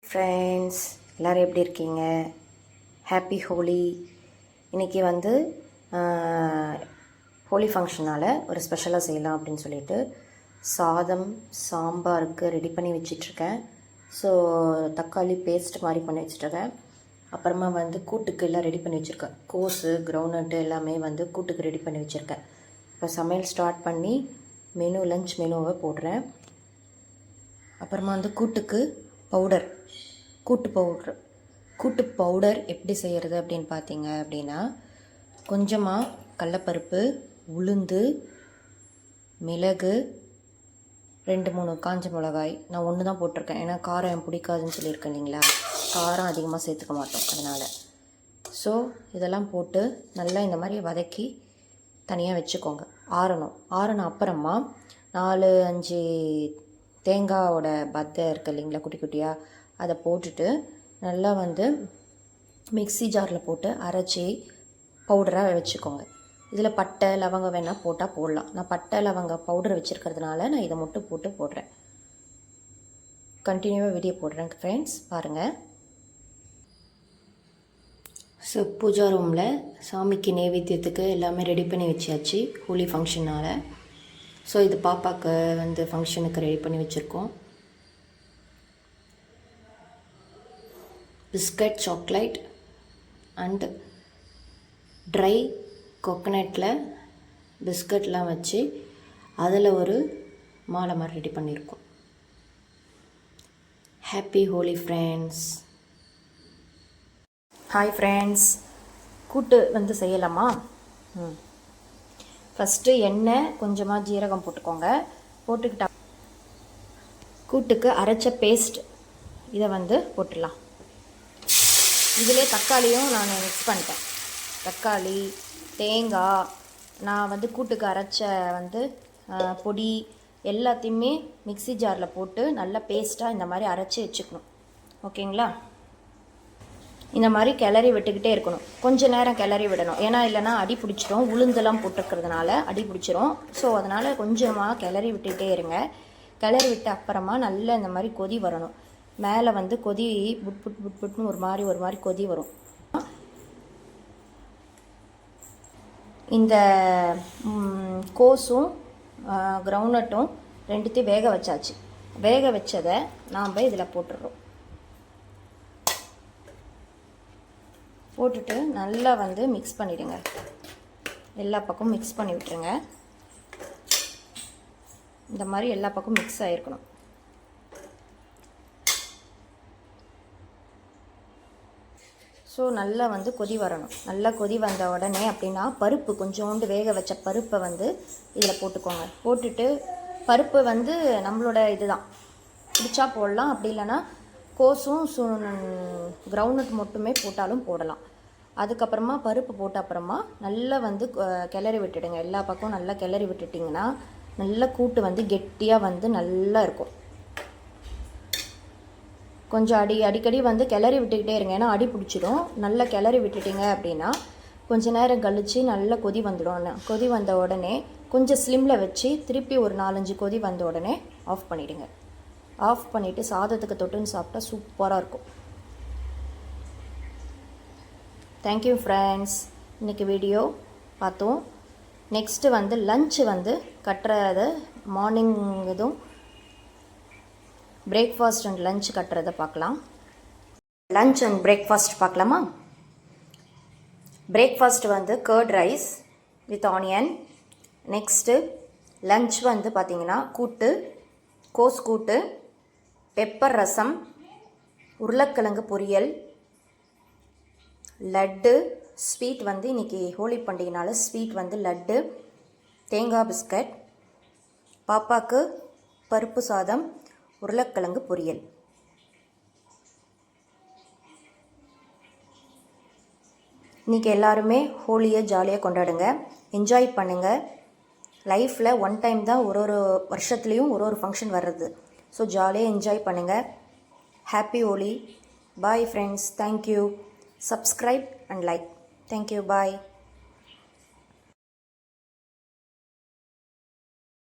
Friends எல்லோரும் எப்படி இருக்கீங்க? ஹாப்பி ஹோலி. இன்றைக்கி வந்து ஹோலி ஃபங்க்ஷனால் ஒரு ஸ்பெஷலாக செய்யலாம் அப்படின்னு சொல்லிட்டு சாதம் சாம்பாருக்கு ரெடி பண்ணி வச்சிட்ருக்கேன். ஸோ தக்காளி பேஸ்ட் மாதிரி பண்ணி வச்சுட்ருக்கேன். அப்புறமா வந்து கூட்டுக்கு எல்லாம் ரெடி பண்ணி வச்சுருக்கேன். கோஸு கிரவுண்ட்நட்டு எல்லாமே வந்து கூட்டுக்கு ரெடி பண்ணி வச்சுருக்கேன். இப்போ சமையல் ஸ்டார்ட் பண்ணி லஞ்ச் மெனுவை போடுறேன். அப்புறமா வந்து கூட்டுக்கு பவுடர், கூட்டு பவுடர் எப்படி செய்கிறது அப்படின்னு பார்த்தீங்க அப்படின்னா, கொஞ்சமாக கடலப்பருப்பு, உளுந்து, மிளகு, 2-3 காஞ்ச மிளகாய். நான் ஒன்று தான் போட்டிருக்கேன், ஏன்னா காரம் எனக்கு பிடிக்காதுன்னு சொல்லியிருக்கேன் இல்லைங்களா, காரம் அதிகமாக சேர்த்துக்க மாட்டோம் அதனால். ஸோ இதெல்லாம் போட்டு நல்லா இந்த மாதிரி வதக்கி தனியாக வச்சுக்கோங்க. ஆறின அப்புறமா 4-5 தேங்காயோட பத்தை இருக்குது இல்லைங்களா, குட்டி குட்டியாக, அதை போட்டுட்டு நல்லா வந்து மிக்ஸி ஜாரில் போட்டு அரைச்சி பவுடராக வச்சுக்கோங்க. இதில் பட்டை லவங்கம் வேணால் போட்டால் போடலாம். நான் பட்டை லவங்கம் பவுடர் வச்சுருக்கிறதுனால நான் இதை மட்டும் போடுறேன். கண்டினியூவாக வீடியோ போடுறேன் ஃப்ரெண்ட்ஸ், பாருங்கள். ஸோ பூஜா ரூமில் சாமிக்கு நைவேத்தியத்துக்கு எல்லாமே ரெடி பண்ணி வச்சாச்சு ஹோலி ஃபங்க்ஷனால். ஸோ இது பாப்பாவுக்கு வந்து ஃபங்க்ஷனுக்கு ரெடி பண்ணி வச்சுருக்கோம். பிஸ்கட், சாக்லேட் அண்ட் ட்ரை கோகனட்டில் பிஸ்கட்லாம் வச்சு அதில் ஒரு மாலை மாதிரி ரெடி பண்ணியிருக்கோம். Happy Holi friends. Hi friends, கூட்டு வந்து செய்யலாமா? ஃபஸ்ட்டு எண்ணெய், கொஞ்சமாக ஜீரகம் போட்டுக்கோங்க. போட்டுக்கிட்டா கூட்டுக்கு அரைச்ச பேஸ்ட் இதை வந்து போட்டுடலாம். இதிலே தக்காளியும் நான் மிக்ஸ் பண்ணிட்டேன். தக்காளி, தேங்காய், நான் வந்து கூட்டுக்கு அரைச்ச வந்து பொடி எல்லாத்தையுமே மிக்ஸி ஜாரில் போட்டு நல்லா பேஸ்ட்டாக இந்த மாதிரி அரைச்சி வச்சுக்கணும். ஓகேங்களா? இந்த மாதிரி கிளறி விட்டுக்கிட்டே இருக்கணும். கொஞ்சம் நேரம் கிளறி விடணும், ஏன்னா இல்லைனா அடி பிடிச்சிரும். உளுந்தெல்லாம் போட்டுருக்கிறதுனால அடி பிடிச்சிரும். ஸோ அதனால் கொஞ்சமாக கிளறி விட்டுக்கிட்டே இருங்க. கிளறி விட்ட அப்புறமா நல்லா இந்த மாதிரி கொதி வரணும். மேலே வந்து கொதி புட்னு ஒரு மாதிரி கொதி வரும். இந்த கோஸும் கிரவுண்ட்நட்டும் ரெண்டுத்தையும் வேக வச்சாச்சு. வேக வச்சதை நாம் இதில் போட்டுடுறோம். போட்டுட்டு நல்லா வந்து மிக்ஸ் பண்ணிவிடுங்க. எல்லா பக்கமும் மிக்ஸ் பண்ணி விட்டுருங்க. இந்த மாதிரி எல்லா பக்கமும் மிக்ஸ் ஆகிருக்கணும். ஸோ நல்லா வந்து கொதி வரணும். நல்லா கொதி வந்த உடனே அப்படின்னா பருப்பு, கொஞ்சோண்டு வேக வச்ச பருப்பை வந்து இதில் போட்டுக்கோங்க. போட்டுட்டு பருப்பு வந்து நம்மளோட இதுதான், பிடிச்சா போடலாம், அப்படி இல்லைன்னா கோஸும் கிரவுண்ட்நட் மட்டுமே போட்டாலும் போடலாம். அதுக்கப்புறமா பருப்பு போட்ட அப்புறமா நல்லா வந்து கிளறி விட்டுடுங்க. எல்லா பக்கமும் நல்லா கிளறி விட்டுட்டிங்கன்னா நல்லா கூட்டு வந்து கெட்டியாக வந்து நல்லா இருக்கும். கொஞ்சம் அடிக்கடி வந்து கிளறி விட்டுக்கிட்டே இருங்க, ஏன்னா அடி பிடிச்சிடும். நல்லா கிளறி விட்டுட்டிங்க அப்படின்னா கொஞ்சம் நேரம் கழித்து நல்லா கொதி வந்துடும். கொதி வந்த உடனே கொஞ்சம் ஸ்லிம்மில் வச்சு திருப்பி ஒரு 4-5 கொதி வந்த உடனே ஆஃப் பண்ணிவிடுங்க. ஆஃப் பண்ணிவிட்டு சாதத்துக்கு தொட்டுன்னு சாப்பிட்டா சூப்பராக இருக்கும். Thank you friends. இன்றைக்கி வீடியோ பார்த்தோம். நெக்ஸ்ட்டு வந்து லன்ச்சு வந்து கட்டுறத, மார்னிங் இதுவும் பிரேக்ஃபாஸ்ட் அண்ட் லன்ச் கட்டுறதை பார்க்கலாம். லன்ச் அண்ட் பிரேக்ஃபாஸ்ட் பார்க்கலாமா? பிரேக்ஃபாஸ்ட் வந்து curd rice with onion. Next lunch வந்து பார்த்திங்கன்னா கூட்டு, கோஸ் கூட்டு, பெப்பர் ரசம், உருளைக்கிழங்கு பொரியல், லட்டு, ஸ்வீட் வந்து இன்றைக்கி ஹோலி பண்டிகைனால ஸ்வீட் வந்து லட்டு, தேங்காய் பிஸ்கட், பாப்பாவுக்கு பருப்பு சாதம், உருளைக்கிழங்கு பொரியல். இன்றைக்கி எல்லாருமே ஹோலியை ஜாலியாக கொண்டாடுங்க, என்ஜாய் பண்ணுங்கள். லைஃப்பில் ஒன் டைம் தான் ஒரு வருஷத்துலேயும் ஒரு ஃபங்க்ஷன் வர்றது. ஸோ ஜாலியாக என்ஜாய் பண்ணுங்கள். Happy Holi. Bye friends. Thank you. Subscribe and like. Thank you. Bye.